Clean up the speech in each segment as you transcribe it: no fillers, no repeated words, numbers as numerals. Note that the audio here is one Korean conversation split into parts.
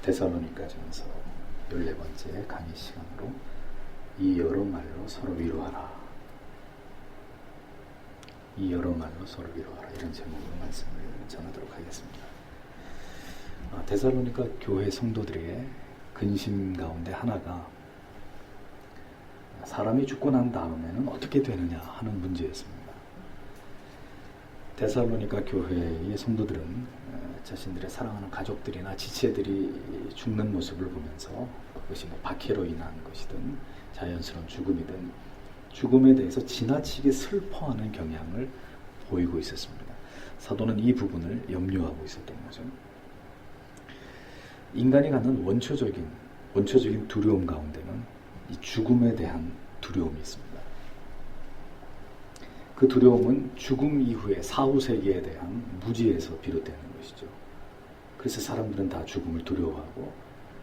데살로니가전서 14번째 강의 시간으로 이 여러 말로 서로 위로하라. 이 여러 말로 서로 위로하라. 이런 제목으로 말씀을 전하도록 하겠습니다. 데살로니가 교회 성도들의 근심 가운데 하나가 사람이 죽고 난 다음에는 어떻게 되느냐 하는 문제였습니다. 데살로니가 교회의 성도들은 자신들의 사랑하는 가족들이나 지체들이 죽는 모습을 보면서 그것이 박해로 인한 것이든 자연스러운 죽음이든 죽음에 대해서 지나치게 슬퍼하는 경향을 보이고 있었습니다. 사도는 이 부분을 염려하고 있었던 거죠. 인간이 갖는 원초적인 두려움 가운데는 이 죽음에 대한 두려움이 있습니다. 그 두려움은 죽음 이후의 사후 세계에 대한 무지에서 비롯되는 것이죠. 그래서 사람들은 다 죽음을 두려워하고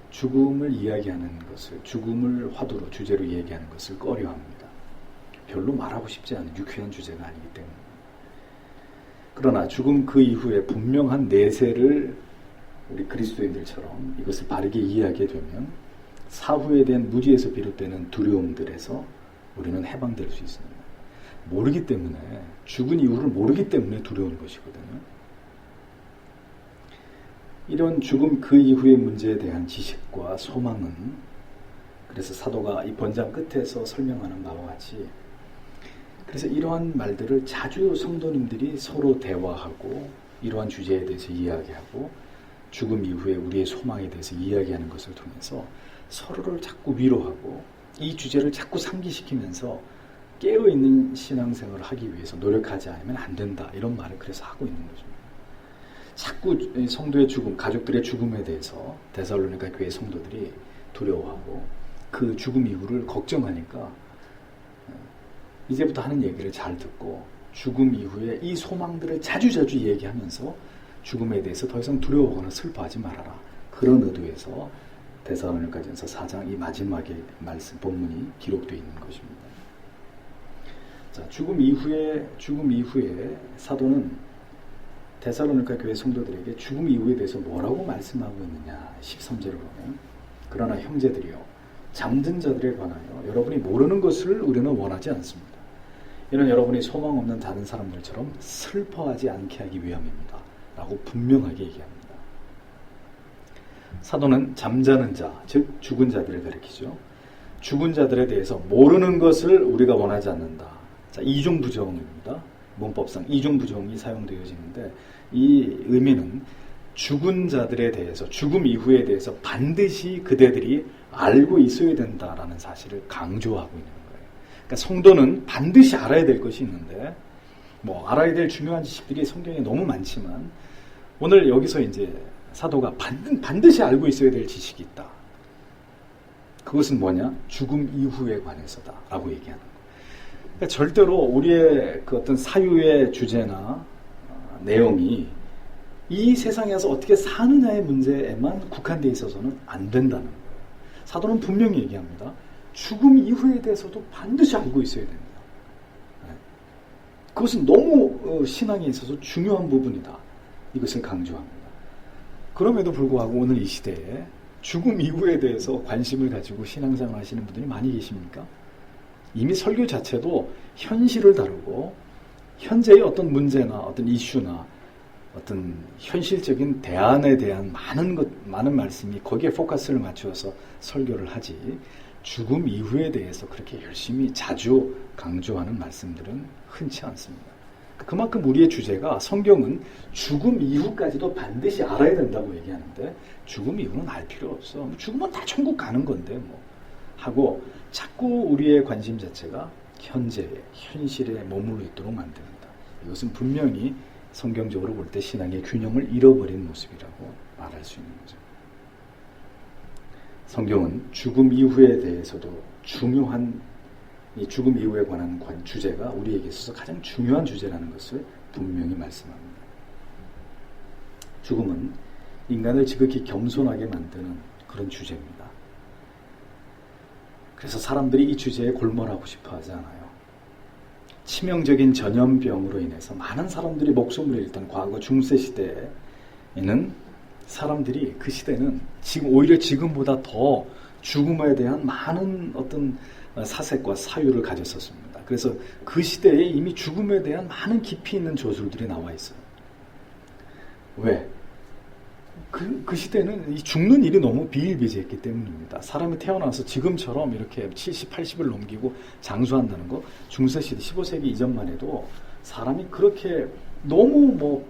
죽음을 이야기하는 것을, 죽음을 화두로 주제로 얘기하는 것을 꺼려합니다. 별로 말하고 싶지 않은 유쾌한 주제가 아니기 때문에. 그러나 죽음 그 이후에 분명한 내세를 우리 그리스도인들처럼 이것을 바르게 이해하게 되면 사후에 대한 무지에서 비롯되는 두려움들에서 우리는 해방될 수 있습니다. 모르기 때문에, 죽은 이유를 모르기 때문에 두려운 것이거든요. 이런 죽음 그 이후의 문제에 대한 지식과 소망은, 그래서 사도가 이 번장 끝에서 설명하는 바와 같이, 그래서 이러한 말들을 자주 성도님들이 서로 대화하고 이러한 주제에 대해서 이야기하고 죽음 이후에 우리의 소망에 대해서 이야기하는 것을 통해서 서로를 자꾸 위로하고 이 주제를 자꾸 상기시키면서 깨어있는 신앙생활을 하기 위해서 노력하지 않으면 안 된다. 이런 말을 그래서 하고 있는 거죠. 자꾸 성도의 죽음, 가족들의 죽음에 대해서 데살로니가 교회 성도들이 두려워하고 그 죽음 이후를 걱정하니까 이제부터 하는 얘기를 잘 듣고 죽음 이후에 이 소망들을 자주자주 얘기하면서 죽음에 대해서 더 이상 두려워하거나 슬퍼하지 말아라. 그런 의도에서 데살로니가전서 4장 이 마지막에 말씀 본문이 기록되어 있는 것입니다. 자, 죽음 이후에 사도는 데살로니가 교회 성도들에게 죽음 이후에 대해서 뭐라고 말씀하고 있느냐. 13절을 보면, 그러나 형제들이여 잠든 자들에 관하여 여러분이 모르는 것을 우리는 원하지 않습니다. 이는 여러분이 소망 없는 다른 사람들처럼 슬퍼하지 않게 하기 위함입니다. 라고 분명하게 얘기합니다. 사도는 잠자는 자, 즉 죽은 자들을 가리키죠. 죽은 자들에 대해서 모르는 것을 우리가 원하지 않는다. 자, 이중부정입니다. 문법상 이중부정이 사용되어지는데 이 의미는 죽은 자들에 대해서, 죽음 이후에 대해서 반드시 그대들이 알고 있어야 된다라는 사실을 강조하고 있는 거예요. 그러니까 성도는 반드시 알아야 될 것이 있는데, 알아야 될 중요한 지식들이 성경에 너무 많지만 오늘 여기서 이제 사도가 반드시 알고 있어야 될 지식이 있다. 그것은 뭐냐? 죽음 이후에 관해서다 라고 얘기하는 거예요. 그러니까 절대로 우리의 그 어떤 사유의 주제나 내용이 이 세상에서 어떻게 사느냐의 문제에만 국한되어 있어서는 안 된다는 거예요. 사도는 분명히 얘기합니다. 죽음 이후에 대해서도 반드시 알고 있어야 됩니다. 그것은 너무 신앙에 있어서 중요한 부분이다. 이것을 강조합니다. 그럼에도 불구하고 오늘 이 시대에 죽음 이후에 대해서 관심을 가지고 신앙생활 하시는 분들이 많이 계십니까? 이미 설교 자체도 현실을 다루고 현재의 어떤 문제나 어떤 이슈나 어떤 현실적인 대안에 대한 많은 말씀이 거기에 포커스를 맞추어서 설교를 하지, 죽음 이후에 대해서 그렇게 열심히 자주 강조하는 말씀들은 흔치 않습니다. 그만큼 우리의 주제가, 성경은 죽음 이후까지도 반드시 알아야 된다고 얘기하는데 죽음 이후는 알 필요 없어. 죽으면 다 천국 가는 건데 하고 자꾸 우리의 관심 자체가 현실에 머물러 있도록 만듭니다. 이것은 분명히 성경적으로 볼 때 신앙의 균형을 잃어버린 모습이라고 말할 수 있는 거죠. 성경은 죽음 이후에 대해서도 중요한, 이 죽음 이후에 관한 주제가 우리에게 있어서 가장 중요한 주제라는 것을 분명히 말씀합니다. 죽음은 인간을 지극히 겸손하게 만드는 그런 주제입니다. 그래서 사람들이 이 주제에 골몰하고 싶어 하지 않아요. 치명적인 전염병으로 인해서 많은 사람들이 목숨을 잃던 과거 중세 시대에는 사람들이 그 시대는 지금 오히려 지금보다 더 죽음에 대한 많은 어떤 사색과 사유를 가졌었습니다. 그래서 그 시대에 이미 죽음에 대한 많은 깊이 있는 저술들이 나와 있어요. 왜? 그 시대는 이 죽는 일이 너무 비일비재했기 때문입니다. 사람이 태어나서 지금처럼 이렇게 70, 80을 넘기고 장수한다는 거, 중세시대 15세기 이전만 해도 사람이 그렇게 너무 뭐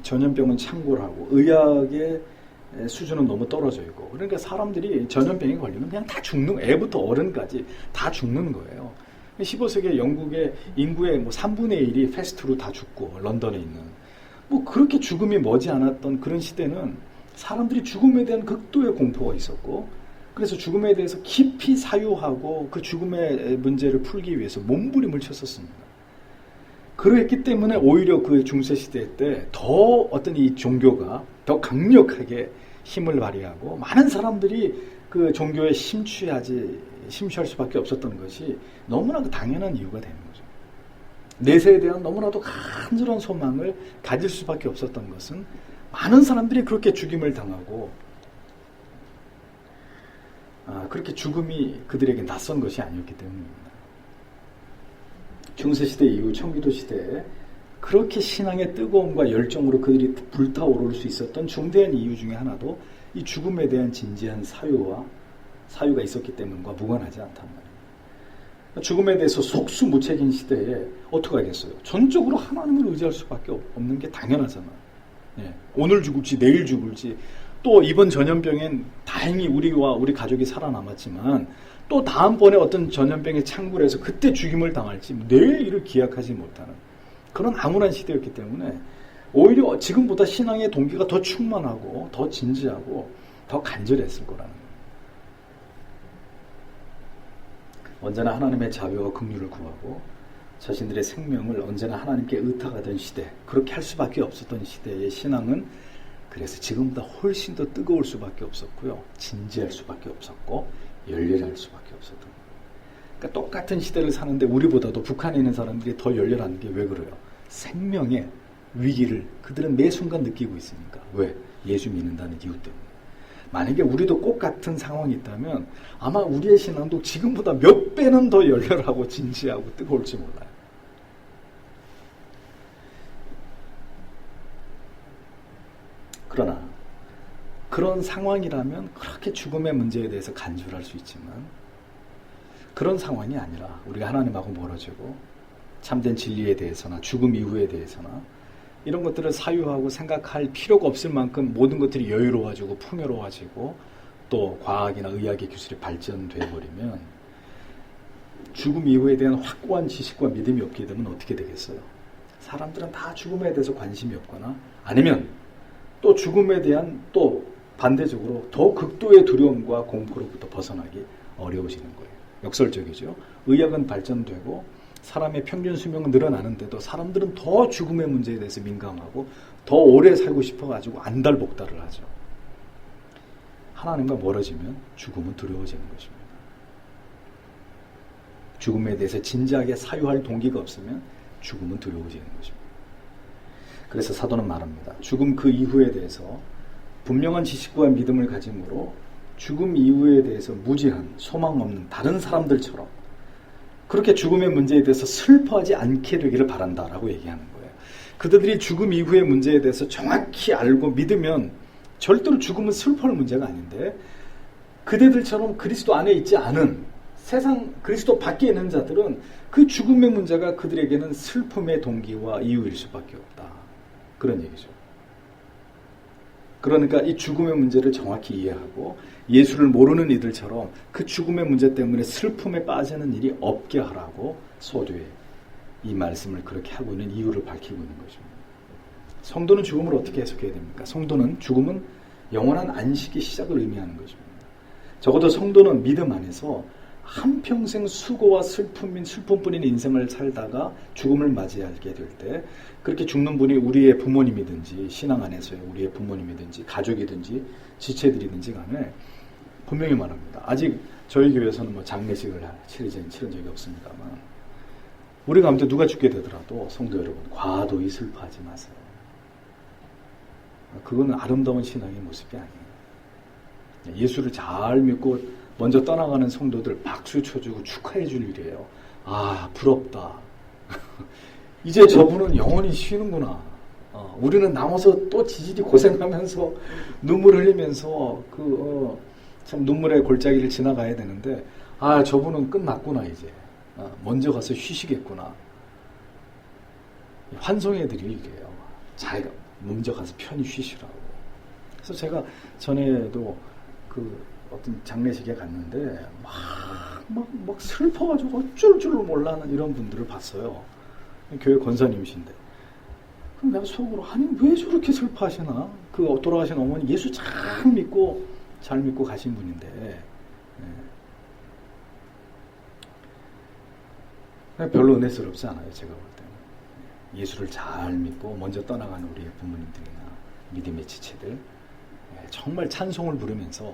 전염병은 창궐하고 의학의 수준은 너무 떨어져 있고, 그러니까 사람들이 전염병에 걸리면 그냥 다 죽는, 애부터 어른까지 다 죽는 거예요. 15세기 영국의 인구의 뭐 3분의 1이 패스트로 다 죽고, 런던에 있는 뭐 그렇게 죽음이 머지않았던 그런 시대는 사람들이 죽음에 대한 극도의 공포가 있었고, 그래서 죽음에 대해서 깊이 사유하고 그 죽음의 문제를 풀기 위해서 몸부림을 쳤었습니다. 그랬기 때문에 오히려 그 중세시대 때 더 어떤 이 종교가 더 강력하게 힘을 발휘하고 많은 사람들이 그 종교에 심취할 수밖에 없었던 것이 너무나 당연한 이유가 되는 거죠. 내세에 대한 너무나도 간절한 소망을 가질 수밖에 없었던 것은 많은 사람들이 그렇게 죽임을 당하고 그렇게 죽음이 그들에게 낯선 것이 아니었기 때문입니다. 중세시대 이후 청기도시대에 그렇게 신앙의 뜨거움과 열정으로 그들이 불타오를 수 있었던 중대한 이유 중에 하나도 이 죽음에 대한 진지한 사유가 있었기 때문과 무관하지 않단 말이에요. 죽음에 대해서 속수무책인 시대에 어떻게 하겠어요? 전적으로 하나님을 의지할 수밖에 없는 게 당연하잖아요. 예, 오늘 죽을지 내일 죽을지, 또 이번 전염병엔 다행히 우리와 우리 가족이 살아남았지만 또 다음번에 어떤 전염병에 창궐해서 그때 죽임을 당할지 내일 일을 기약하지 못하는 그런 암울한 시대였기 때문에 오히려 지금보다 신앙의 동기가 더 충만하고 더 진지하고 더 간절했을 거라는 거예요. 언제나 하나님의 자비와 긍휼을 구하고 자신들의 생명을 언제나 하나님께 의탁하던 시대, 그렇게 할 수밖에 없었던 시대의 신앙은 그래서 지금보다 훨씬 더 뜨거울 수밖에 없었고요, 진지할 수밖에 없었고 열렬할 수밖에 없었던 거예요. 그러니까 똑같은 시대를 사는데 우리보다도 북한에 있는 사람들이 더 열렬한 게 왜 그래요? 생명의 위기를 그들은 매 순간 느끼고 있으니까. 왜? 예수 믿는다는 이유 때문에. 만약에 우리도 똑같은 상황이 있다면 아마 우리의 신앙도 지금보다 몇 배는 더 열렬하고 진지하고 뜨거울지 몰라요. 그러나 그런 상황이라면 그렇게 죽음의 문제에 대해서 간절할 수 있지만 그런 상황이 아니라 우리가 하나님하고 멀어지고 참된 진리에 대해서나 죽음 이후에 대해서나 이런 것들을 사유하고 생각할 필요가 없을 만큼 모든 것들이 여유로워지고 풍요로워지고 또 과학이나 의학의 기술이 발전돼 버리면 죽음 이후에 대한 확고한 지식과 믿음이 없게 되면 어떻게 되겠어요? 사람들은 다 죽음에 대해서 관심이 없거나 아니면 또 죽음에 대한 또 반대적으로 더 극도의 두려움과 공포로부터 벗어나기 어려워지는 거예요. 역설적이죠. 의학은 발전되고 사람의 평균 수명은 늘어나는데도 사람들은 더 죽음의 문제에 대해서 민감하고 더 오래 살고 싶어가지고 안달복달을 하죠. 하나님과 멀어지면 죽음은 두려워지는 것입니다. 죽음에 대해서 진지하게 사유할 동기가 없으면 죽음은 두려워지는 것입니다. 그래서 사도는 말합니다. 죽음 그 이후에 대해서 분명한 지식과 믿음을 가짐으로 죽음 이후에 대해서 무지한 소망 없는 다른 사람들처럼 그렇게 죽음의 문제에 대해서 슬퍼하지 않게 되기를 바란다라고 얘기하는 거예요. 그들이 죽음 이후의 문제에 대해서 정확히 알고 믿으면 절대로 죽음은 슬퍼할 문제가 아닌데 그대들처럼 그리스도 안에 있지 않은 세상 그리스도 밖에 있는 자들은 그 죽음의 문제가 그들에게는 슬픔의 동기와 이유일 수밖에 없다. 그런 얘기죠. 그러니까 이 죽음의 문제를 정확히 이해하고 예수를 모르는 이들처럼 그 죽음의 문제 때문에 슬픔에 빠지는 일이 없게 하라고 서두에 이 말씀을 그렇게 하고 있는 이유를 밝히고 있는 것입니다. 성도는 죽음을 어떻게 해석해야 됩니까? 성도는 죽음은 영원한 안식의 시작을 의미하는 것입니다. 적어도 성도는 믿음 안에서 한평생 수고와 슬픔뿐인 인생을 살다가 죽음을 맞이하게 될 때 그렇게 죽는 분이 우리의 부모님이든지 신앙 안에서의 우리의 부모님이든지 가족이든지 지체들이든지 간에 분명히 말합니다. 아직 저희 교회에서는 뭐 장례식을 치른 적이 없습니다만 우리 가운데 누가 죽게 되더라도 성도 여러분 과도히 슬퍼하지 마세요. 그거는 아름다운 신앙의 모습이 아니에요. 예수를 잘 믿고 먼저 떠나가는 성도들 박수 쳐주고 축하해 줄 일이에요. 아, 부럽다. 이제 저분은 영원히 쉬는구나. 우리는 남아서 또 지질이 고생하면서 눈물 흘리면서 참 눈물의 골짜기를 지나가야 되는데, 아, 저분은 끝났구나 이제. 먼저 가서 쉬시겠구나. 환송해 드릴 일이에요. 자기가 먼저 가서 편히 쉬시라고. 그래서 제가 전에도 어떤 장례식에 갔는데 막 슬퍼가지고 어쩔 줄 몰라는 이런 분들을 봤어요. 교회 권사님이신데. 그럼 내가 속으로, 아니 왜 저렇게 슬퍼하시나? 돌아가신 어머니 예수 잘 믿고 가신 분인데, 별로 은혜스럽지 않아요. 제가 볼 때는. 예수를 잘 믿고 먼저 떠나가는 우리의 부모님들이나 믿음의 지체들, 정말 찬송을 부르면서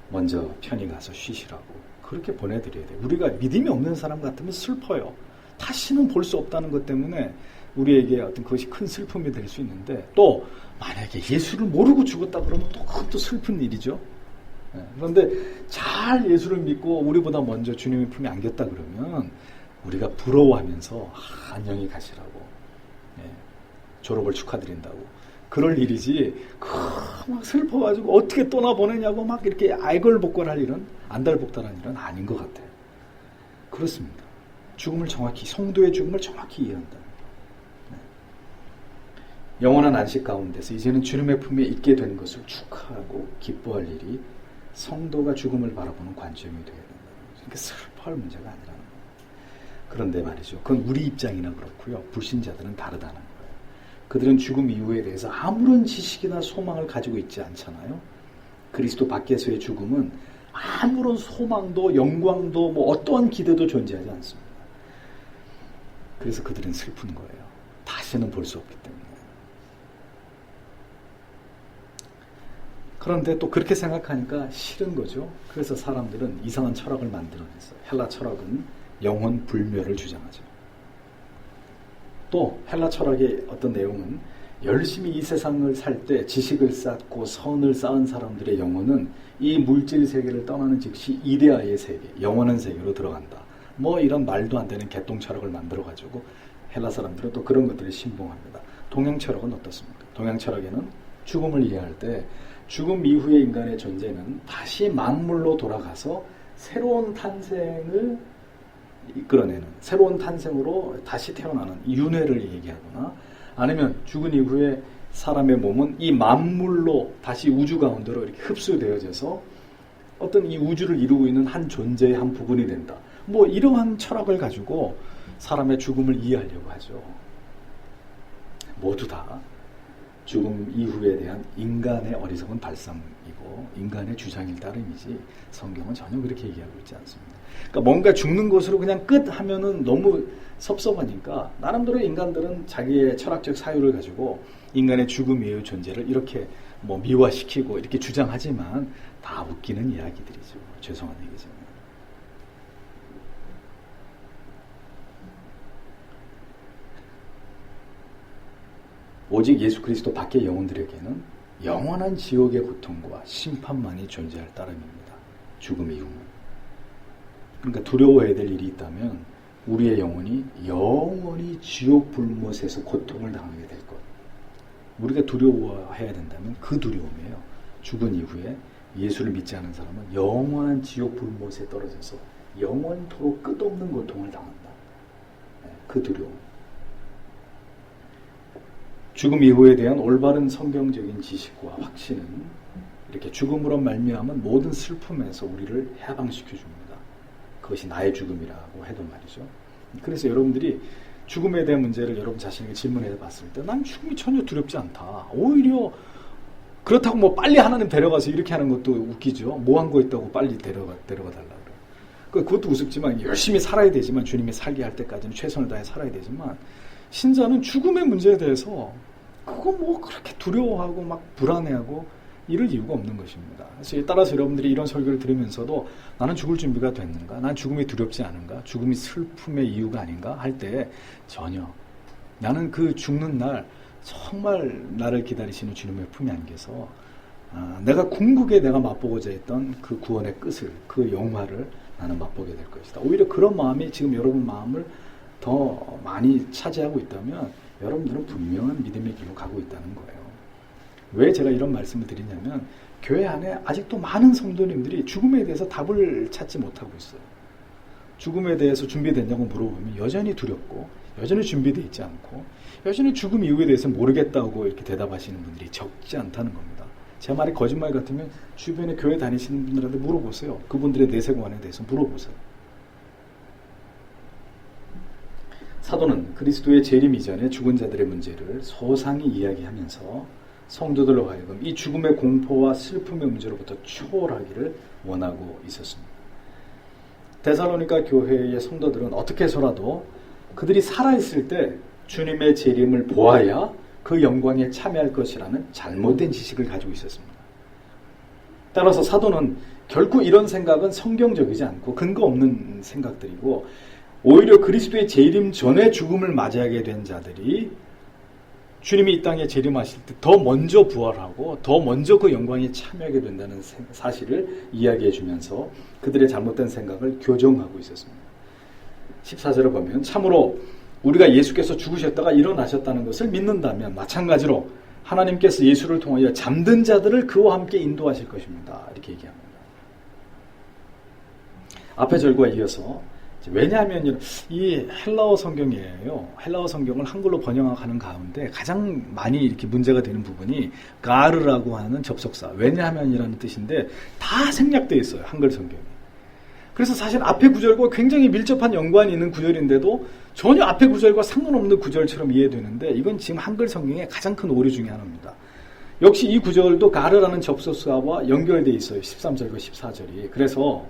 먼저 편히 가서 쉬시라고 그렇게 보내드려야 돼요. 우리가 믿음이 없는 사람 같으면 슬퍼요. 다시는 볼 수 없다는 것 때문에 우리에게 어떤 그것이 큰 슬픔이 될 수 있는데, 또 만약에 예수를 모르고 죽었다 그러면 또 그것도 슬픈 일이죠. 그런데 잘 예수를 믿고 우리보다 먼저 주님의 품에 안겼다 그러면 우리가 부러워하면서 안녕히 가시라고, 졸업을 축하드린다고 그럴 일이지, 막 슬퍼가지고 어떻게 떠나보내냐고 막 이렇게 알걸복걸할 일은, 안달복달한 일은 아닌 것 같아요. 그렇습니다. 죽음을 정확히, 성도의 죽음을 정확히 이해한다. 영원한 안식 가운데서 이제는 주님의 품에 있게 된 것을 축하하고 기뻐할 일이 성도가 죽음을 바라보는 관점이 되어야 된다. 그러니까 슬퍼할 문제가 아니라는 거예요. 그런데 말이죠, 그건 우리 입장이나 그렇고요. 불신자들은 다르다는 거예요. 그들은 죽음 이후에 대해서 아무런 지식이나 소망을 가지고 있지 않잖아요. 그리스도 밖에서의 죽음은 아무런 소망도 영광도 어떠한 기대도 존재하지 않습니다. 그래서 그들은 슬픈 거예요. 다시는 볼 수 없기 때문에. 그런데 또 그렇게 생각하니까 싫은 거죠. 그래서 사람들은 이상한 철학을 만들어냈어요. 헬라 철학은 영혼 불멸을 주장하죠. 또 헬라 철학의 어떤 내용은 열심히 이 세상을 살 때 지식을 쌓고 선을 쌓은 사람들의 영혼은 이 물질 세계를 떠나는 즉시 이데아의 세계, 영원한 세계로 들어간다. 이런 말도 안 되는 개똥 철학을 만들어가지고 헬라 사람들은 또 그런 것들을 신봉합니다. 동양 철학은 어떻습니까? 동양 철학에는 죽음을 이해할 때 죽음 이후의 인간의 존재는 다시 만물로 돌아가서 새로운 탄생을 이끌어내는, 새로운 탄생으로 다시 태어나는 윤회를 얘기하거나, 아니면 죽은 이후에 사람의 몸은 이 만물로 다시 우주 가운데로 이렇게 흡수되어져서 어떤 이 우주를 이루고 있는 한 존재의 한 부분이 된다. 이러한 철학을 가지고 사람의 죽음을 이해하려고 하죠. 모두 다 죽음 이후에 대한 인간의 어리석은 발상이고 인간의 주장일 따름이지 성경은 전혀 그렇게 얘기하고 있지 않습니다. 그러니까 뭔가 죽는 것으로 그냥 끝 하면은 너무 섭섭하니까 나름대로 인간들은 자기의 철학적 사유를 가지고 인간의 죽음 이후의 존재를 이렇게 미화시키고 이렇게 주장하지만 다 웃기는 이야기들이죠. 죄송한 얘기지만. 오직 예수 그리스도 밖의 영혼들에게는 영원한 지옥의 고통과 심판만이 존재할 따름입니다. 죽음 이후는. 그러니까 두려워해야 될 일이 있다면 우리의 영혼이 영원히 지옥 불못에서 고통을 당하게 될 것. 우리가 두려워해야 된다면 그 두려움이에요. 죽은 이후에 예수를 믿지 않은 사람은 영원한 지옥 불못에 떨어져서 영원토록 끝없는 고통을 당한다. 그 두려움. 죽음 이후에 대한 올바른 성경적인 지식과 확신은 이렇게 죽음으로 말미암은 모든 슬픔에서 우리를 해방시켜 줍니다. 그것이 나의 죽음이라고 해도 말이죠. 그래서 여러분들이 죽음에 대한 문제를 여러분 자신에게 질문해 봤을 때 난 죽음이 전혀 두렵지 않다. 오히려 그렇다고 빨리 하나님 데려가서 이렇게 하는 것도 웃기죠. 뭐 한 거 있다고 빨리 데려가 달라 그래. 그것도 우습지만 열심히 살아야 되지만 주님이 살게 할 때까지는 최선을 다해 살아야 되지만 신자는 죽음의 문제에 대해서 그거 그렇게 두려워하고 막 불안해하고 이럴 이유가 없는 것입니다. 그래서 따라서 여러분들이 이런 설교를 들으면서도 나는 죽을 준비가 됐는가? 난 죽음이 두렵지 않은가? 죽음이 슬픔의 이유가 아닌가? 할 때 전혀 나는 그 죽는 날 정말 나를 기다리시는 주님의 품에 안겨서 내가 궁극에 내가 맛보고자 했던 그 구원의 끝을, 그 영화를 나는 맛보게 될 것이다. 오히려 그런 마음이 지금 여러분 마음을 더 많이 차지하고 있다면 여러분들은 분명한 믿음의 길로 가고 있다는 거예요. 왜 제가 이런 말씀을 드리냐면 교회 안에 아직도 많은 성도님들이 죽음에 대해서 답을 찾지 못하고 있어요. 죽음에 대해서 준비됐냐고 물어보면 여전히 두렵고 여전히 준비되어 있지 않고 여전히 죽음 이후에 대해서 모르겠다고 이렇게 대답하시는 분들이 적지 않다는 겁니다. 제 말이 거짓말 같으면 주변에 교회 다니시는 분들한테 물어보세요. 그분들의 내세관에 대해서 물어보세요. 사도는 그리스도의 재림 이전에 죽은 자들의 문제를 소상히 이야기하면서 성도들로 하여금 이 죽음의 공포와 슬픔의 문제로부터 초월하기를 원하고 있었습니다. 데살로니가 교회의 성도들은 어떻게 해서라도 그들이 살아있을 때 주님의 재림을 보아야 그 영광에 참여할 것이라는 잘못된 지식을 가지고 있었습니다. 따라서 사도는 결코 이런 생각은 성경적이지 않고 근거 없는 생각들이고 오히려 그리스도의 재림 전에 죽음을 맞이하게 된 자들이 주님이 이 땅에 재림하실 때 더 먼저 부활하고 더 먼저 그 영광에 참여하게 된다는 사실을 이야기해 주면서 그들의 잘못된 생각을 교정하고 있었습니다. 14절을 보면 참으로 우리가 예수께서 죽으셨다가 일어나셨다는 것을 믿는다면 마찬가지로 하나님께서 예수를 통하여 잠든 자들을 그와 함께 인도하실 것입니다. 이렇게 얘기합니다. 앞의 절과 이어서 왜냐하면 이 헬라어 성경이에요. 헬라어 성경을 한글로 번역하는 가운데 가장 많이 이렇게 문제가 되는 부분이 가르라고 하는 접속사, 왜냐하면이라는 뜻인데 다 생략되어 있어요. 한글 성경이. 그래서 사실 앞의 구절과 굉장히 밀접한 연관이 있는 구절인데도 전혀 앞의 구절과 상관없는 구절처럼 이해되는데 이건 지금 한글 성경의 가장 큰 오류 중에 하나입니다. 역시 이 구절도 가르라는 접속사와 연결되어 있어요. 13절과 14절이. 그래서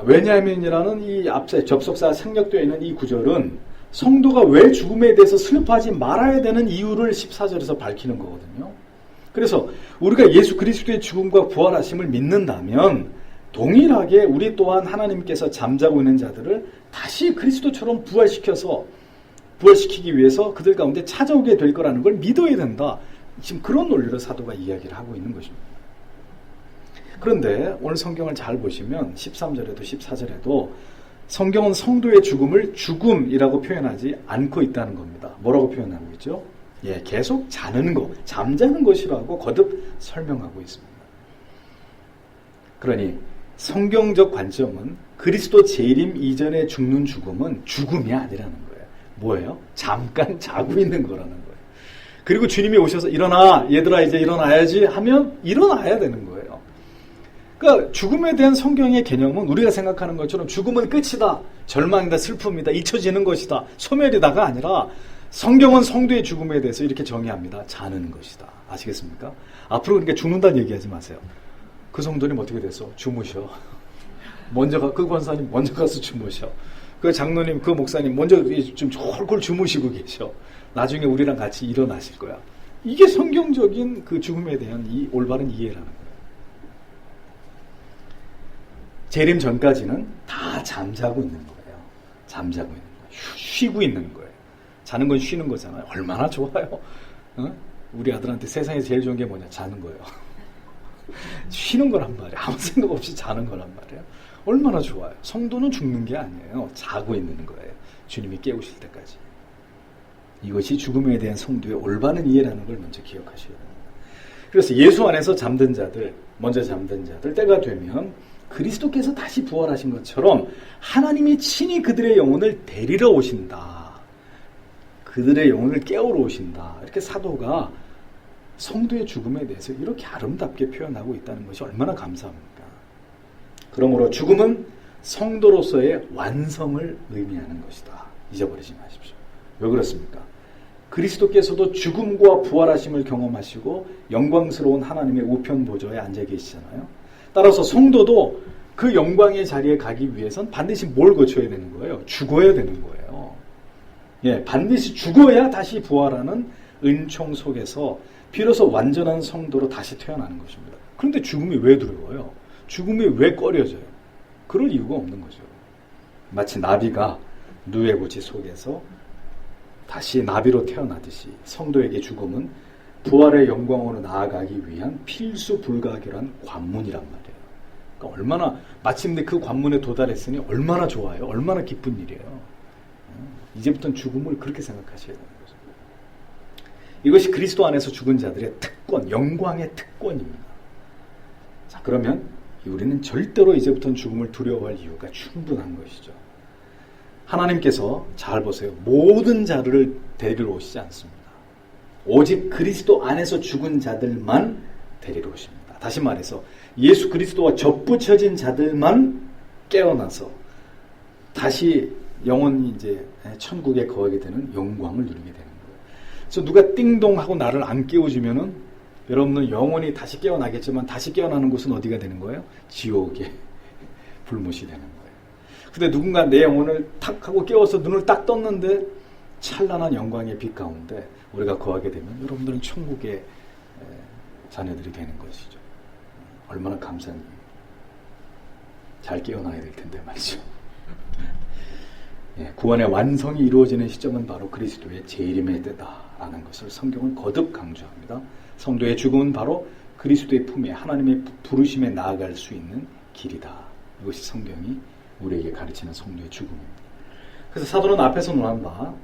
왜냐하면이라는 이 앞에 접속사 생략되어 있는 이 구절은 성도가 왜 죽음에 대해서 슬퍼하지 말아야 되는 이유를 14절에서 밝히는 거거든요. 그래서 우리가 예수 그리스도의 죽음과 부활하심을 믿는다면 동일하게 우리 또한 하나님께서 잠자고 있는 자들을 다시 그리스도처럼 부활시키기 위해서 그들 가운데 찾아오게 될 거라는 걸 믿어야 된다. 지금 그런 논리로 사도가 이야기를 하고 있는 것입니다. 그런데 오늘 성경을 잘 보시면 13절에도 14절에도 성경은 성도의 죽음을 죽음이라고 표현하지 않고 있다는 겁니다. 뭐라고 표현하고 있죠? 계속 자는 것, 잠자는 것이라고 거듭 설명하고 있습니다. 그러니 성경적 관점은 그리스도 재림 이전에 죽는 죽음은 죽음이 아니라는 거예요. 뭐예요? 잠깐 자고 있는 거라는 거예요. 그리고 주님이 오셔서 일어나, 얘들아 이제 일어나야지 하면 일어나야 되는 거예요. 그러니까 죽음에 대한 성경의 개념은 우리가 생각하는 것처럼 죽음은 끝이다, 절망이다, 슬픔이다, 잊혀지는 것이다, 소멸이다가 아니라 성경은 성도의 죽음에 대해서 이렇게 정의합니다. 자는 것이다. 아시겠습니까? 앞으로 그러니까 죽는다는 얘기하지 마세요. 그 성도님 어떻게 됐어? 주무셔. 그 권사님 먼저 가서 주무셔. 그 장로님, 그 목사님 먼저 좀 홀골 주무시고 계셔. 나중에 우리랑 같이 일어나실 거야. 이게 성경적인 그 죽음에 대한 이 올바른 이해라는 거예요. 재림 전까지는 다 잠자고 있는 거예요. 잠자고 있는 거예요. 쉬고 있는 거예요. 자는 건 쉬는 거잖아요. 얼마나 좋아요. 우리 아들한테 세상에서 제일 좋은 게 뭐냐? 자는 거예요. 쉬는 거란 말이에요. 아무 생각 없이 자는 거란 말이에요. 얼마나 좋아요. 성도는 죽는 게 아니에요. 자고 있는 거예요. 주님이 깨우실 때까지. 이것이 죽음에 대한 성도의 올바른 이해라는 걸 먼저 기억하셔야 됩니다. 그래서 예수 안에서 잠든 자들, 먼저 잠든 자들, 때가 되면 그리스도께서 다시 부활하신 것처럼 하나님이 친히 그들의 영혼을 데리러 오신다. 그들의 영혼을 깨우러 오신다. 이렇게 사도가 성도의 죽음에 대해서 이렇게 아름답게 표현하고 있다는 것이 얼마나 감사합니까? 그러므로 죽음은 성도로서의 완성을 의미하는 것이다. 잊어버리지 마십시오. 왜 그렇습니까? 그리스도께서도 죽음과 부활하심을 경험하시고 영광스러운 하나님의 우편 보좌에 앉아 계시잖아요. 따라서 성도도 그 영광의 자리에 가기 위해선 반드시 뭘 거쳐야 되는 거예요? 죽어야 되는 거예요. 반드시 죽어야 다시 부활하는 은총 속에서 비로소 완전한 성도로 다시 태어나는 것입니다. 그런데 죽음이 왜 두려워요? 죽음이 왜 꺼려져요? 그럴 이유가 없는 거죠. 마치 나비가 누에고지 속에서 다시 나비로 태어나듯이 성도에게 죽음은 부활의 영광으로 나아가기 위한 필수 불가결한 관문이란 말이에요. 그러니까 얼마나 마침내 그 관문에 도달했으니 얼마나 좋아요. 얼마나 기쁜 일이에요. 이제부터는 죽음을 그렇게 생각하셔야 되는 거죠. 이것이 그리스도 안에서 죽은 자들의 특권, 영광의 특권입니다. 자, 그러면 우리는 절대로 이제부터는 죽음을 두려워할 이유가 충분한 것이죠. 하나님께서 잘 보세요. 모든 자들을 데리러 오시지 않습니다. 오직 그리스도 안에서 죽은 자들만 데리러 오십니다. 다시 말해서 예수 그리스도와 접붙여진 자들만 깨어나서 다시 영원히 이제 천국에 거하게 되는 영광을 누리게 되는 거예요. 그래서 누가 띵동하고 나를 안 깨워주면은 여러분은 영원히 다시 깨어나겠지만 다시 깨어나는 곳은 어디가 되는 거예요? 지옥의 불못이 되는 거예요. 근데 누군가 내 영혼을 탁 하고 깨워서 눈을 딱 떴는데 찬란한 영광의 빛 가운데 우리가 거하게 되면 여러분들은 천국의 자녀들이 되는 것이죠. 얼마나 감사한 일이에요. 잘 깨어나야 될 텐데 말이죠. 구원의 완성이 이루어지는 시점은 바로 그리스도의 재림의 때다라는 것을 성경은 거듭 강조합니다. 성도의 죽음은 바로 그리스도의 품에 하나님의 부르심에 나아갈 수 있는 길이다. 이것이 성경이 우리에게 가르치는 성도의 죽음입니다. 그래서 사도는 앞에서 논한 바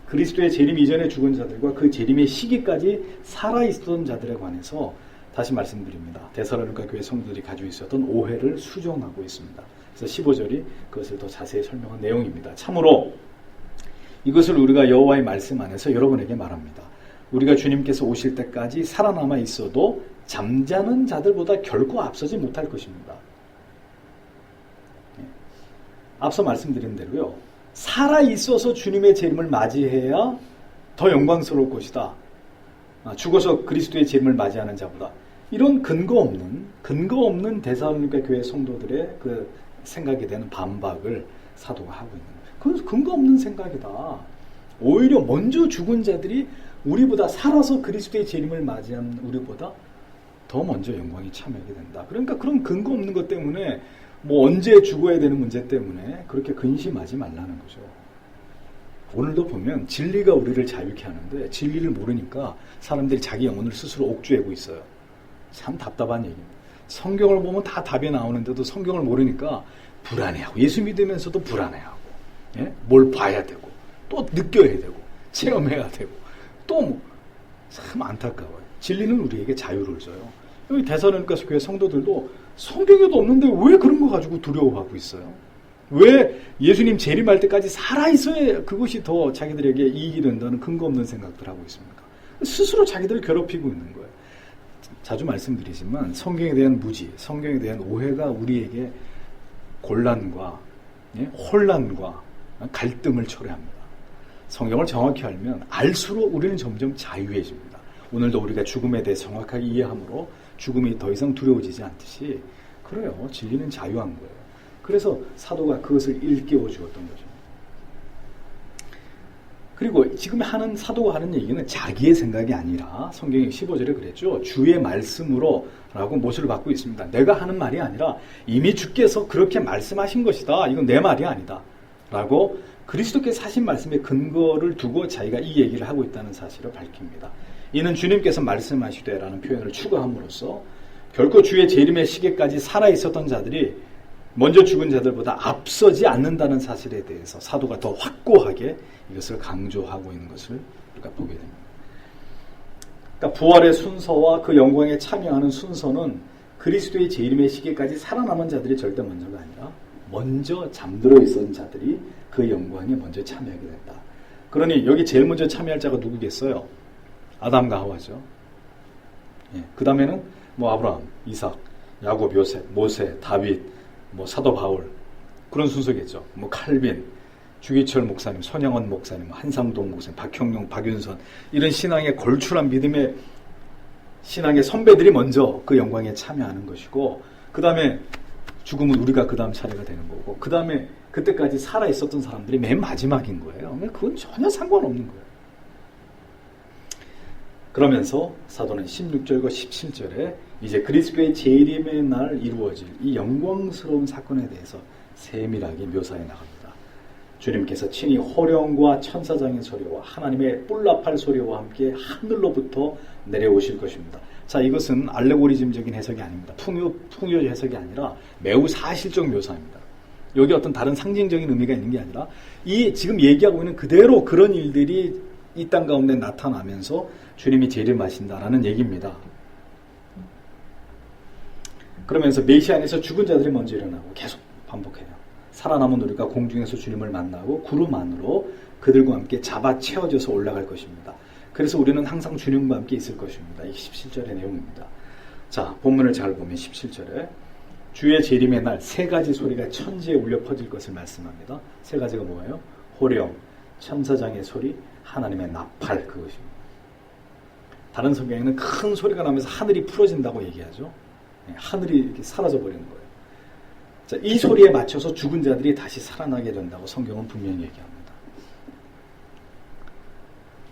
그리스도의 재림 이전에 죽은 자들과 그 재림의 시기까지 살아있었던 자들에 관해서 다시 말씀드립니다. 데살로니가 교회 성도들이 가지고 있었던 오해를 수정하고 있습니다. 그래서 15절이 그것을 더 자세히 설명한 내용입니다. 참으로 이것을 우리가 여호와의 말씀 안에서 여러분에게 말합니다. 우리가 주님께서 오실 때까지 살아남아 있어도 잠자는 자들보다 결코 앞서지 못할 것입니다. 앞서 말씀드린 대로요. 살아있어서 주님의 재림을 맞이해야 더 영광스러울 것이다. 죽어서 그리스도의 재림을 맞이하는 자보다. 이런 근거 없는 데살로니가 교회 성도들의 그 생각에 대한 반박을 사도가 하고 있는 거예요. 그건 근거 없는 생각이다. 오히려 먼저 죽은 자들이 우리보다 살아서 그리스도의 재림을 맞이한 우리보다 더 먼저 영광에 참여하게 된다. 그러니까 그런 근거 없는 것 때문에 뭐 언제 죽어야 되는 문제 때문에 그렇게 근심하지 말라는 거죠. 오늘도 보면 진리가 우리를 자유케 하는데 진리를 모르니까 사람들이 자기 영혼을 스스로 옥죄고 있어요. 참 답답한 얘기입니다. 성경을 보면 다 답이 나오는데도 성경을 모르니까 불안해하고 예수 믿으면서도 불안해하고 뭘 봐야 되고 또 느껴야 되고 체험해야 되고 또 참 안타까워요. 진리는 우리에게 자유를 줘요. 여기 데살로니가 교회 성도들도 성경에도 없는데 왜 그런 거 가지고 두려워하고 있어요? 왜 예수님 재림할 때까지 살아있어야 그것이 더 자기들에게 이익이 된다는 근거 없는 생각들 하고 있습니까? 스스로 자기들을 괴롭히고 있는 거예요. 자주 말씀드리지만 성경에 대한 무지, 성경에 대한 오해가 우리에게 곤란과 혼란과 갈등을 초래합니다. 성경을 정확히 알면 알수록 우리는 점점 자유해집니다. 오늘도 우리가 죽음에 대해 정확하게 이해함으로 죽음이 더 이상 두려워지지 않듯이 그래요. 진리는 자유한 거예요. 그래서 사도가 그것을 일깨워 주었던 거죠. 그리고 지금 사도가 하는 얘기는 자기의 생각이 아니라 성경이 15절에 그랬죠. 주의 말씀으로 라고 모습을 받고 있습니다. 내가 하는 말이 아니라 이미 주께서 그렇게 말씀하신 것이다. 이건 내 말이 아니다. 라고 그리스도께서 하신 말씀에 근거를 두고 자기가 이 얘기를 하고 있다는 사실을 밝힙니다. 이는 주님께서 말씀하시되 라는 표현을 추가함으로써 결코 주의 재림의 시기까지 살아있었던 자들이 먼저 죽은 자들보다 앞서지 않는다는 사실에 대해서 사도가 더 확고하게 이것을 강조하고 있는 것을 우리가 보게 됩니다. 그러니까 부활의 순서와 그 영광에 참여하는 순서는 그리스도의 재림의 시기까지 살아남은 자들이 절대 먼저가 아니라 먼저 잠들어 있었던 자들이 그 영광에 먼저 참여하게 된다. 그러니 여기 제일 먼저 참여할 자가 누구겠어요? 아담과 하와죠. 그 다음에는 아브라함, 이삭, 야곱, 요셉, 모세, 다윗, 사도 바울 그런 순서겠죠. 칼빈, 주기철 목사님, 손영원 목사님, 한상동 목사님, 박형용, 박윤선 이런 신앙의 걸출한 믿음의 신앙의 선배들이 먼저 그 영광에 참여하는 것이고 그 다음에 죽음은 우리가 그 다음 차례가 되는 거고 그 다음에 그때까지 살아있었던 사람들이 맨 마지막인 거예요. 그건 전혀 상관없는 거예요. 그러면서 사도는 16절과 17절에 이제 그리스도의 재림의 날 이루어질 이 영광스러운 사건에 대해서 세밀하게 묘사해 나갑니다. 주님께서 친히 호령과 천사장의 소리와 하나님의 뿔나팔 소리와 함께 하늘로부터 내려오실 것입니다. 자, 이것은 알레고리즘적인 해석이 아닙니다. 풍요 해석이 아니라 매우 사실적 묘사입니다. 여기 어떤 다른 상징적인 의미가 있는 게 아니라 이 지금 얘기하고 있는 그대로 그런 일들이 이 땅 가운데 나타나면서 주님이 재림하신다라는 얘기입니다. 그러면서 메시아 안에서 죽은 자들이 먼저 일어나고 계속 반복해요. 살아남은 우리가 공중에서 주님을 만나고 구름 안으로 그들과 함께 잡아채워져서 올라갈 것입니다. 그래서 우리는 항상 주님과 함께 있을 것입니다. 이게 17절의 내용입니다. 자, 본문을 잘 보면 17절에 주의 재림의 날 세 가지 소리가 천지에 울려 퍼질 것을 말씀합니다. 세 가지가 뭐예요? 호령, 천사장의 소리, 하나님의 나팔, 그것입니다. 다른 성경에는 큰 소리가 나면서 하늘이 풀어진다고 얘기하죠. 하늘이 이렇게 사라져버리는 거예요. 자, 이 소리에 맞춰서 죽은 자들이 다시 살아나게 된다고 성경은 분명히 얘기합니다.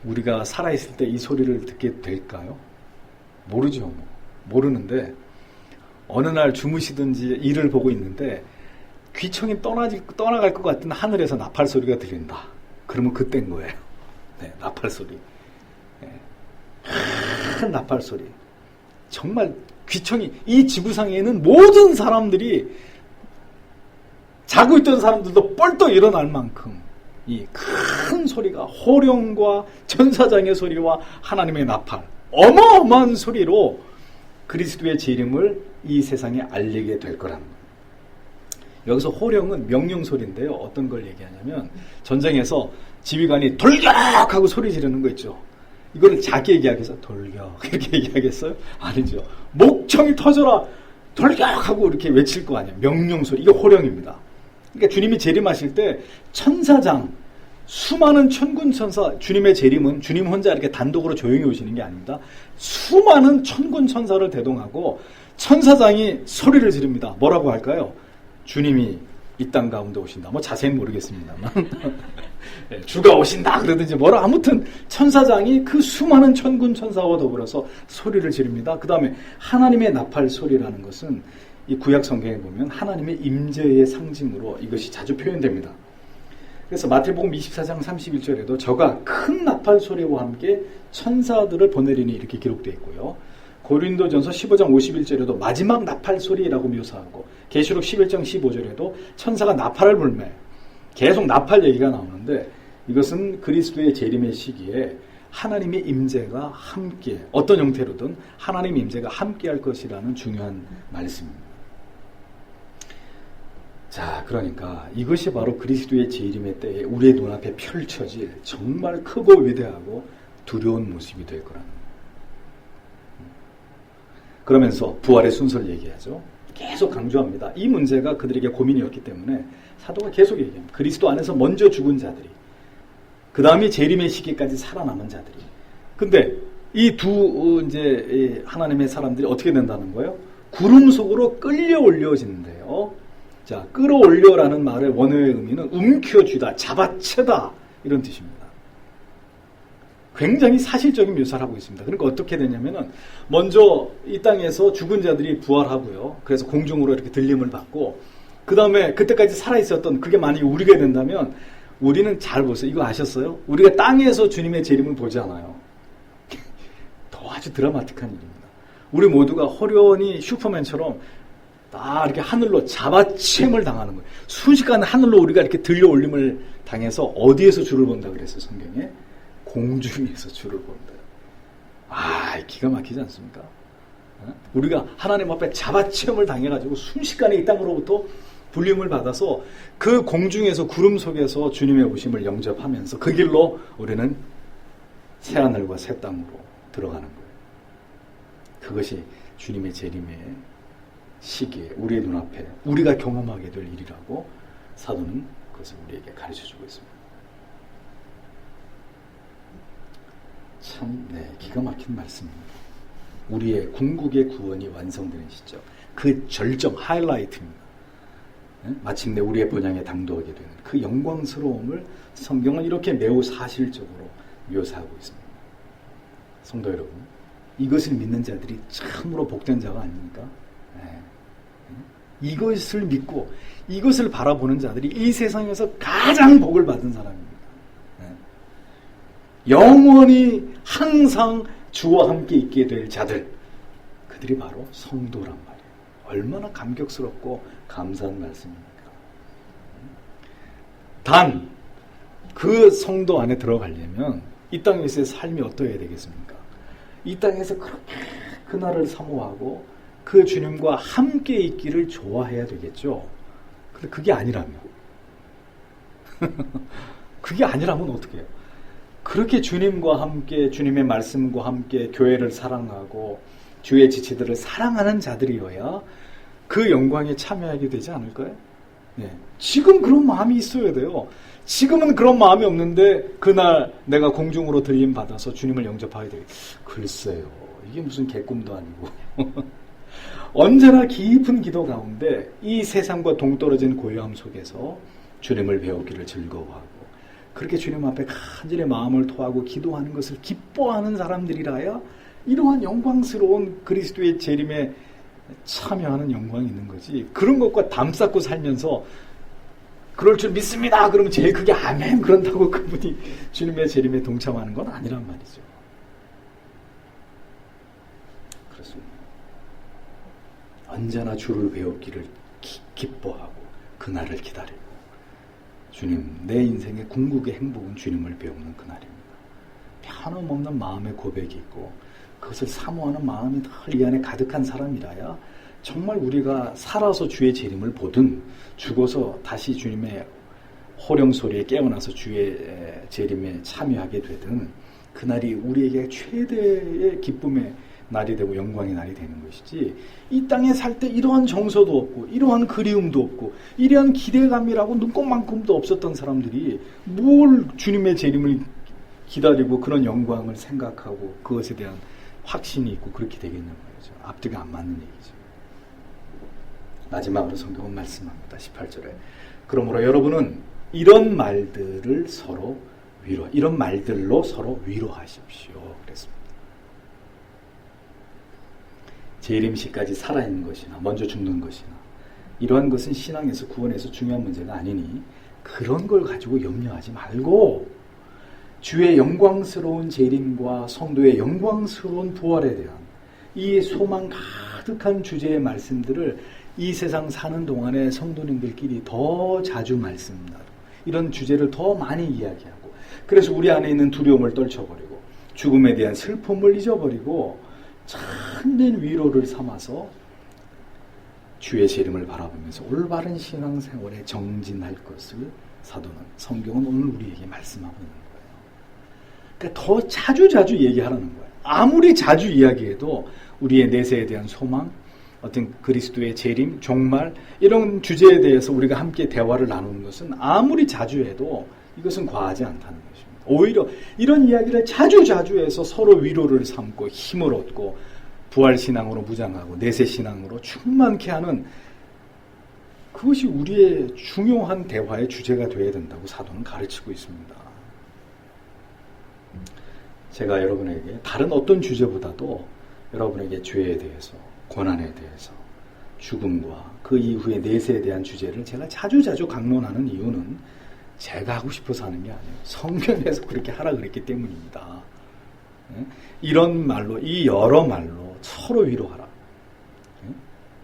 우리가 살아있을 때 이 소리를 듣게 될까요? 모르죠. 모르는데 어느 날 주무시든지 일을 보고 있는데 귀청이 떠나갈 것 같은 하늘에서 나팔 소리가 들린다. 그러면 그때인 거예요. 네, 나팔 소리. 네. 큰 나팔 소리. 정말 귀청이 이 지구상에는 모든 사람들이 자고 있던 사람들도 뻘떡 일어날 만큼 이 큰 소리가 호령과 천사장의 소리와 하나님의 나팔, 어마어마한 소리로 그리스도의 재림을 이 세상에 알리게 될 거라는 거예요. 여기서 호령은 명령 소리인데요. 어떤 걸 얘기하냐면 전쟁에서 지휘관이 돌격하고 소리 지르는 거 있죠. 이거를 작게 얘기하겠어? 돌격 이렇게 얘기하겠어요? 아니죠. 목청이 터져라 돌격하고 이렇게 외칠 거 아니에요. 명령 소리. 이게 호령입니다. 그러니까 주님이 재림하실 때 천사장, 수많은 천군 천사, 주님의 재림은 주님 혼자 이렇게 단독으로 조용히 오시는 게 아닙니다. 수많은 천군 천사를 대동하고 천사장이 소리를 지릅니다. 뭐라고 할까요? 주님이 이 땅 가운데 오신다. 뭐 자세히는 모르겠습니다만 주가 오신다 그러든지 뭐라 아무튼 천사장이 그 수많은 천군 천사와 더불어서 소리를 지릅니다. 그 다음에 하나님의 나팔 소리라는 것은 이 구약 성경에 보면 하나님의 임재의 상징으로 이것이 자주 표현됩니다. 그래서 마태복음 24장 31절에도 저가 큰 나팔 소리와 함께 천사들을 보내리니 이렇게 기록되어 있고요. 고린도전서 15장 51절에도 마지막 나팔 소리라고 묘사하고 계시록 11장 15절에도 천사가 나팔을 불매 계속 나팔 얘기가 나오는데 이것은 그리스도의 재림의 시기에 하나님의 임재가 함께 어떤 형태로든 하나님의 임재가 함께할 것이라는 중요한 말씀입니다. 자, 그러니까 이것이 바로 그리스도의 재림의 때에 우리의 눈앞에 펼쳐질 정말 크고 위대하고 두려운 모습이 될 거라는 거예요. 그러면서 부활의 순서를 얘기하죠. 계속 강조합니다. 이 문제가 그들에게 고민이었기 때문에 사도가 계속 얘기합니다. 그리스도 안에서 먼저 죽은 자들이 그 다음에 재림의 시기까지 살아남은 자들이. 근데 이 두 이제 하나님의 사람들이 어떻게 된다는 거예요? 구름 속으로 끌려 올려진대요. 자, 끌어올려라는 말의 원어의 의미는 움켜쥐다, 잡아채다 이런 뜻입니다. 굉장히 사실적인 묘사를 하고 있습니다. 그러니까 어떻게 되냐면은 먼저 이 땅에서 죽은 자들이 부활하고요. 그래서 공중으로 이렇게 들림을 받고 그 다음에 그때까지 살아있었던 그게 만약에 우리가 된다면 우리는 잘 보세요. 이거 아셨어요? 우리가 땅에서 주님의 재림을 보지 않아요. 더 아주 드라마틱한 일입니다. 우리 모두가 호련히 슈퍼맨처럼 다 이렇게 하늘로 잡아챔을 당하는 거예요. 순식간에 하늘로 우리가 이렇게 들려 올림을 당해서 어디에서 주를 본다 그랬어요, 성경에? 공중에서 주를 본다. 아, 기가 막히지 않습니까? 우리가 하나님 앞에 잡아챔을 당해가지고 순식간에 이 땅으로부터 불림을 받아서 그 공중에서 구름 속에서 주님의 오심을 영접하면서 그 길로 우리는 새하늘과 새 땅으로 들어가는 거예요. 그것이 주님의 재림의 시기에 우리의 눈앞에 우리가 경험하게 될 일이라고 사도는 그것을 우리에게 가르쳐주고 있습니다. 참, 기가 막힌 말씀입니다. 우리의 궁극의 구원이 완성되는 시점, 그 절정, 하이라이트입니다. 마침내 우리의 본향에 당도하게 되는 그 영광스러움을 성경은 이렇게 매우 사실적으로 묘사하고 있습니다. 성도 여러분, 이것을 믿는 자들이 참으로 복된 자가 아닙니까? 이것을 믿고 이것을 바라보는 자들이 이 세상에서 가장 복을 받은 사람입니다. 영원히 항상 주와 함께 있게 될 자들, 그들이 바로 성도란 말이에요. 얼마나 감격스럽고 감사한 말씀입니까? 단, 그 성도 안에 들어가려면 이 땅에서의 삶이 어떠해야 되겠습니까? 이 땅에서 그렇게 그날을 사모하고 그 주님과 함께 있기를 좋아해야 되겠죠. 근데 그게 아니라면 그게 아니라면 어떻게 해요? 그렇게 주님과 함께, 주님의 말씀과 함께 교회를 사랑하고 주의 지체들을 사랑하는 자들이어야 그 영광에 참여하게 되지 않을까요? 네. 지금 그런 마음이 있어야 돼요. 지금은 그런 마음이 없는데 그날 내가 공중으로 들림 받아서 주님을 영접하게 되겠. 글쎄요. 이게 무슨 개꿈도 아니고 언제나 깊은 기도 가운데 이 세상과 동떨어진 고요함 속에서 주님을 배우기를 즐거워하고 그렇게 주님 앞에 간절히 마음을 토하고 기도하는 것을 기뻐하는 사람들이라야 이러한 영광스러운 그리스도의 재림에 참여하는 영광이 있는 거지. 그런 것과 담쌓고 살면서 그럴 줄 믿습니다. 그러면 제일 크게 아멘 그런다고 그분이 주님의 재림에 동참하는 건 아니란 말이죠. 그렇습니다. 언제나 주를 배우기를 기뻐하고 그날을 기다리고 주님, 내 인생의 궁극의 행복은 주님을 배우는 그날입니다. 변함없는 마음의 고백이 있고 그것을 사모하는 마음이 늘 이 안에 가득한 사람이라야 정말 우리가 살아서 주의 재림을 보든 죽어서 다시 주님의 호령 소리에 깨어나서 주의 재림에 참여하게 되든 그날이 우리에게 최대의 기쁨의 날이 되고 영광의 날이 되는 것이지, 이 땅에 살 때 이러한 정서도 없고 이러한 그리움도 없고 이러한 기대감이라고 눈꼽만큼도 없었던 사람들이 뭘 주님의 재림을 기다리고 그런 영광을 생각하고 그것에 대한 확신이 있고 그렇게 되겠냐는 거죠. 앞뒤가 안 맞는 얘기죠. 마지막으로 성경은 말씀합니다. 18절에 그러므로 여러분은 이런 말들을 서로 이런 말들로 서로 위로하십시오. 그랬습니다. 재림시까지 살아있는 것이나 먼저 죽는 것이나 이러한 것은 신앙에서 구원에서 중요한 문제가 아니니 그런 걸 가지고 염려하지 말고 주의 영광스러운 재림과 성도의 영광스러운 부활에 대한 이 소망 가득한 주제의 말씀들을 이 세상 사는 동안에 성도님들끼리 더 자주 말씀나누고 이런 주제를 더 많이 이야기하고, 그래서 우리 안에 있는 두려움을 떨쳐버리고 죽음에 대한 슬픔을 잊어버리고 참된 위로를 삼아서 주의 재림을 바라보면서 올바른 신앙생활에 정진할 것을 사도는, 성경은 오늘 우리에게 말씀하고 있는 거예요. 그러니까 더 자주 얘기하라는 거예요. 아무리 자주 이야기해도 우리의 내세에 대한 소망, 어떤 그리스도의 재림, 종말 이런 주제에 대해서 우리가 함께 대화를 나누는 것은 아무리 자주 해도 이것은 과하지 않다는 것입니다. 오히려 이런 이야기를 자주 해서 서로 위로를 삼고 힘을 얻고 부활신앙으로 무장하고 내세신앙으로 충만케 하는, 그것이 우리의 중요한 대화의 주제가 되어야 된다고 사도는 가르치고 있습니다. 제가 여러분에게 다른 어떤 주제보다도 여러분에게 죄에 대해서, 고난에 대해서, 죽음과 그 이후의 내세에 대한 주제를 제가 자주 강론하는 이유는 제가 하고 싶어서 하는 게 아니에요. 성경에서 그렇게 하라 그랬기 때문입니다. 이런 말로, 이 여러 말로 서로 위로하라.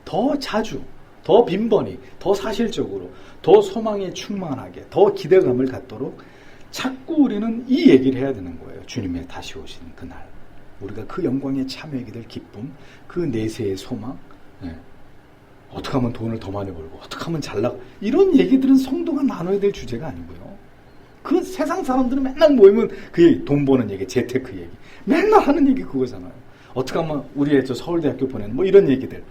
더 자주, 더 빈번히, 더 사실적으로, 더 소망에 충만하게, 더 기대감을 갖도록 자꾸 우리는 이 얘기를 해야 되는 거예요. 주님의 다시 오시는 그날, 우리가 그 영광에 참여하게 될 기쁨, 그 내세의 소망, 어떻게 하면 돈을 더 많이 벌고 어떻게 하면 잘나가, 이런 얘기들은 성도가 나눠야 될 주제가 아니고요. 그 세상 사람들은 맨날 모이면 그 돈 버는 얘기, 재테크 얘기, 맨날 하는 얘기 그거잖아요. 어떻게 하면 우리의 저 서울대학교 보내는 뭐 이런 얘기들.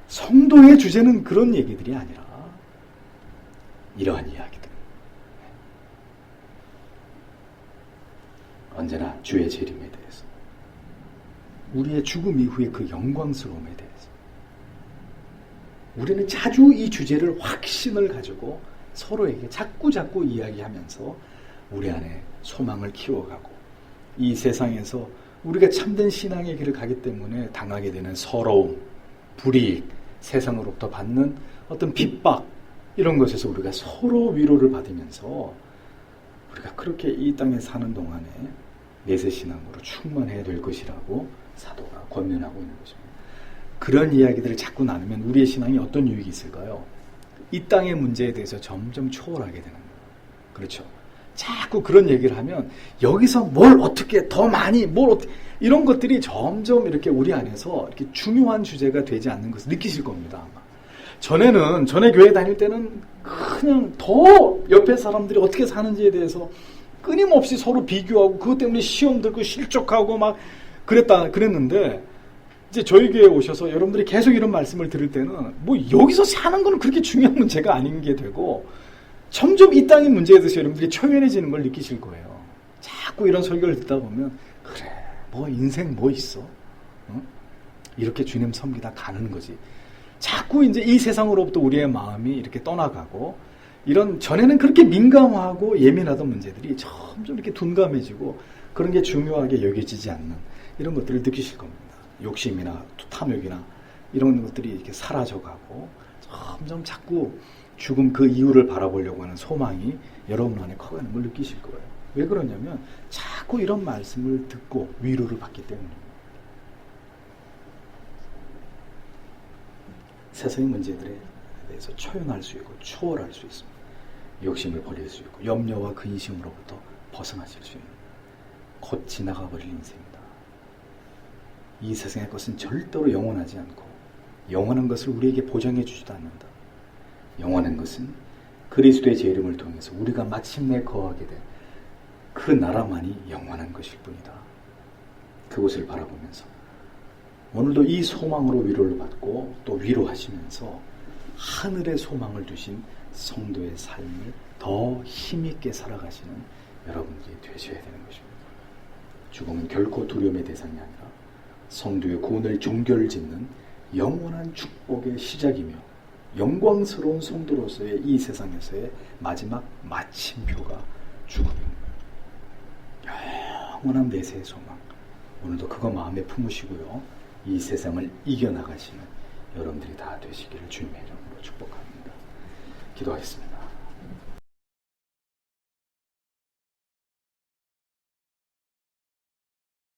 성도의 주제는 그런 얘기들이 아니라 이러한 이야기들. 언제나 주의 재림에 대해서, 우리의 죽음 이후의 그 영광스러움에 대해서 우리는 자주 이 주제를 확신을 가지고 서로에게 자꾸 이야기하면서 우리 안에 소망을 키워가고, 이 세상에서 우리가 참된 신앙의 길을 가기 때문에 당하게 되는 서러움, 불이익, 세상으로부터 받는 어떤 핍박 이런 것에서 우리가 서로 위로를 받으면서 우리가 그렇게 이 땅에 사는 동안에 내세신앙으로 충만해야 될 것이라고 사도가 권면하고 있는 것입니다. 그런 이야기들을 자꾸 나누면 우리의 신앙이 어떤 유익이 있을까요? 이 땅의 문제에 대해서 점점 초월하게 되는 거예요. 그렇죠? 자꾸 그런 얘기를 하면 여기서 뭘 어떻게 더 많이 이런 것들이 점점 이렇게 우리 안에서 이렇게 중요한 주제가 되지 않는 것을 느끼실 겁니다. 아마. 전에 교회 다닐 때는 그냥 더 옆에 사람들이 어떻게 사는지에 대해서 끊임없이 서로 비교하고 그것 때문에 시험 들고 실족하고 막 그랬는데 이제 저희 교회에 오셔서 여러분들이 계속 이런 말씀을 들을 때는 뭐 여기서 사는 건 그렇게 중요한 문제가 아닌 게 되고 점점 이 땅의 문제에 대해서 여러분들이 초연해지는 걸 느끼실 거예요. 자꾸 이런 설교를 듣다 보면 그래 뭐 인생 뭐 있어? 어? 이렇게 주님 섬기다 가는 거지. 자꾸 이제 이 세상으로부터 우리의 마음이 이렇게 떠나가고 이런 전에는 그렇게 민감하고 예민하던 문제들이 점점 이렇게 둔감해지고 그런 게 중요하게 여겨지지 않는 이런 것들을 느끼실 겁니다. 욕심이나 탐욕이나 이런 것들이 이렇게 사라져가고 점점 자꾸 죽음 그 이유를 바라보려고 하는 소망이 여러분 안에 커가는 걸 느끼실 거예요. 왜 그러냐면 자꾸 이런 말씀을 듣고 위로를 받기 때문입니다. 세상의 문제들에 대해서 초연할 수 있고 초월할 수 있습니다. 욕심을 버릴 수 있고 염려와 근심으로부터 벗어나실 수 있는 곧 지나가 버릴 인생입니다. 이 세상의 것은 절대로 영원하지 않고 영원한 것을 우리에게 보장해 주지도 않는다. 영원한 것은 그리스도의 제 이름을 통해서 우리가 마침내 거하게 된 그 나라만이 영원한 것일 뿐이다. 그곳을 바라보면서 오늘도 이 소망으로 위로를 받고 또 위로하시면서 하늘의 소망을 두신 성도의 삶을 더 힘있게 살아가시는 여러분들이 되셔야 되는 것입니다. 죽음은 결코 두려움의 대상이 아니라 성도의 구원을 종결짓는 영원한 축복의 시작이며 영광스러운 성도로서의 이 세상에서의 마지막 마침표가 죽음입니다. 영원한 내세의 소망, 오늘도 그거 마음에 품으시고요. 이 세상을 이겨나가시는 여러분들이 다 되시기를 주님의 이름으로 축복합니다. 기도하겠습니다.